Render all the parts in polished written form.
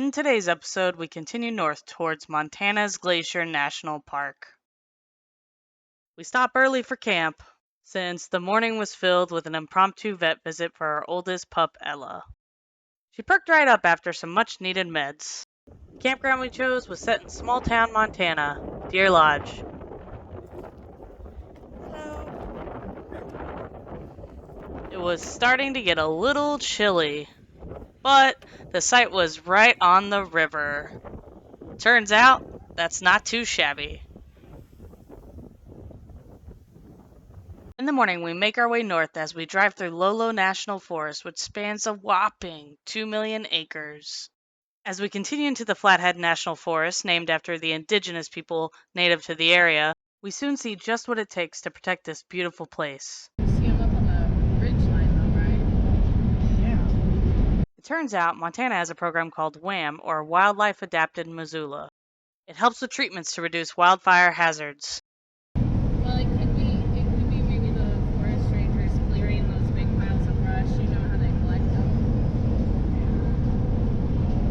In today's episode, we continue north towards Montana's Glacier National Park. We stop early for camp, since the morning was filled with an impromptu vet visit for our oldest pup, Ella. She perked right up after some much-needed meds. The campground we chose was set in small-town Montana, Deer Lodge. It was starting to get a little chilly, but the site was right on the river. Turns out, that's not too shabby. In the morning, we make our way north as we drive through Lolo National Forest, which spans a whopping 2 million acres. As we continue into the Flathead National Forest, named after the indigenous people native to the area, we soon see just what it takes to protect this beautiful place. You see them up on the ridge line though, right? Yeah. It turns out Montana has a program called WAM, or Wildlife Adapted Missoula. It helps with treatments to reduce wildfire hazards. Well, it could be maybe the forest rangers clearing those big piles of brush. You know how they collect them.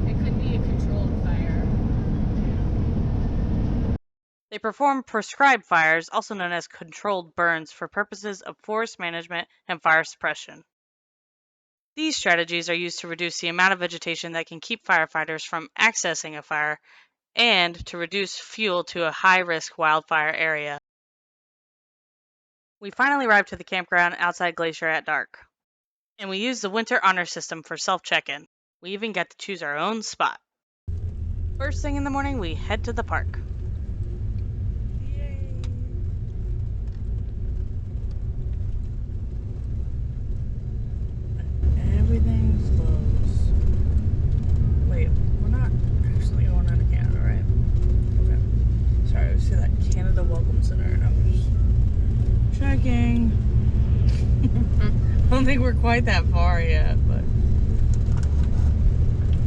It could be a controlled fire. They perform prescribed fires, also known as controlled burns, for purposes of forest management and fire suppression. These strategies are used to reduce the amount of vegetation that can keep firefighters from accessing a fire and to reduce fuel to a high-risk wildfire area. We finally arrived to the campground outside Glacier at dark, and we used the winter honor system for self-check-in. We even got to choose our own spot. First thing in the morning, we head to the park. Yay! Everything's closed. Wait, we're not actually going out of Canada, right? Okay. Sorry, I see that Canada Welcome Center, and I was just checking. I don't think we're quite that far yet, but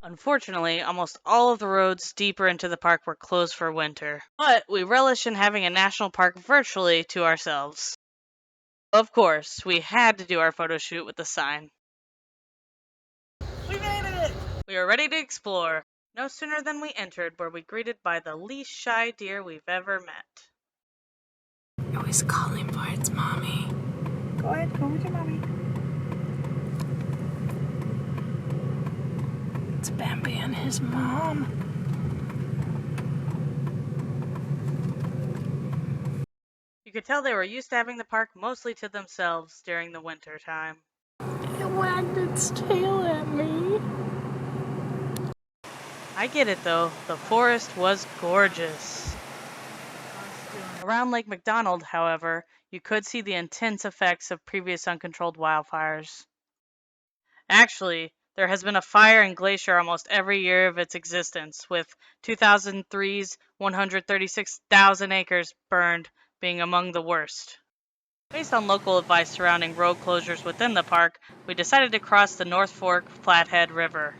unfortunately, almost all of the roads deeper into the park were closed for winter. But we relish in having a national park virtually to ourselves. Of course, we had to do our photo shoot with the sign. We made it! We are ready to explore. No sooner than we entered were we greeted by the least shy deer we've ever met. Oh, he's calling for its mommy. Go ahead, go with your mommy. It's Bambi and his mom. You could tell they were used to having the park mostly to themselves during the winter time. It wagged its tail at me. I get it though, the forest was gorgeous. Around Lake McDonald, however, you could see the intense effects of previous uncontrolled wildfires. Actually, there has been a fire in Glacier almost every year of its existence, with 2003's 136,000 acres burned being among the worst. Based on local advice surrounding road closures within the park, we decided to cross the North Fork Flathead River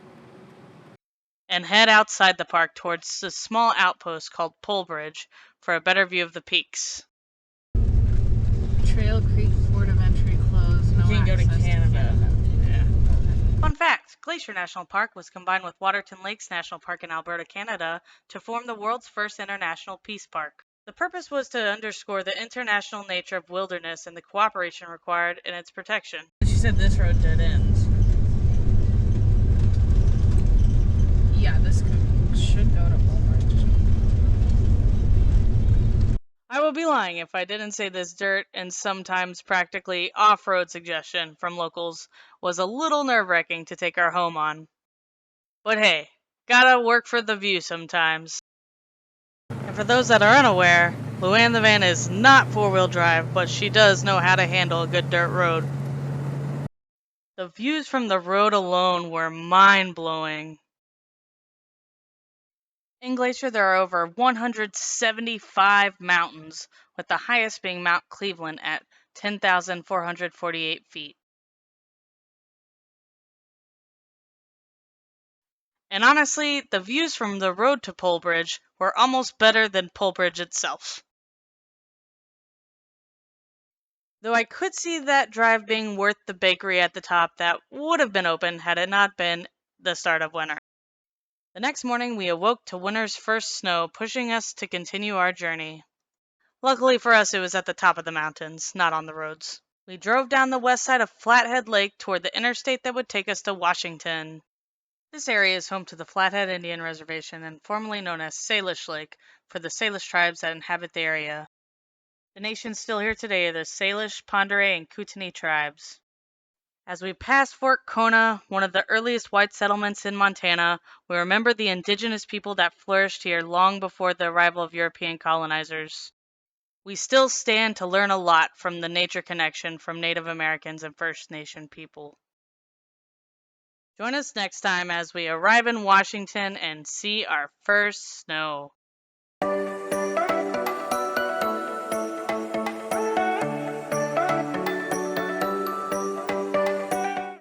and head outside the park towards a small outpost called Pole Bridge for a better view of the peaks. Trail Creek Port of Entry closed. No You can't go to access Canada. Yeah. Fun fact, Glacier National Park was combined with Waterton Lakes National Park in Alberta, Canada to form the world's first international peace park. The purpose was to underscore the international nature of wilderness and the cooperation required in its protection. She said this road dead ends. Yeah, this should go to Bullbridge. I would be lying if I didn't say this dirt and sometimes practically off-road suggestion from locals was a little nerve-wracking to take our home on. But hey, gotta work for the view sometimes. And for those that are unaware, Luann the van is not four-wheel drive, but she does know how to handle a good dirt road. The views from the road alone were mind-blowing. In Glacier, there are over 175 mountains, with the highest being Mount Cleveland at 10,448 feet. And honestly, the views from the road to Pole Bridge were almost better than Pole Bridge itself. Though I could see that drive being worth the bakery at the top that would have been open had it not been the start of winter. The next morning, we awoke to winter's first snow, pushing us to continue our journey. Luckily for us, it was at the top of the mountains, not on the roads. We drove down the west side of Flathead Lake toward the interstate that would take us to Washington. This area is home to the Flathead Indian Reservation and formerly known as Salish Lake for the Salish tribes that inhabit the area. The nations still here today are the Salish, Pondere, and Kootenai tribes. As we passed Fort Kona, one of the earliest white settlements in Montana, we remember the indigenous people that flourished here long before the arrival of European colonizers. We still stand to learn a lot from the nature connection from Native Americans and First Nation people. Join us next time as we arrive in Washington and see our first snow.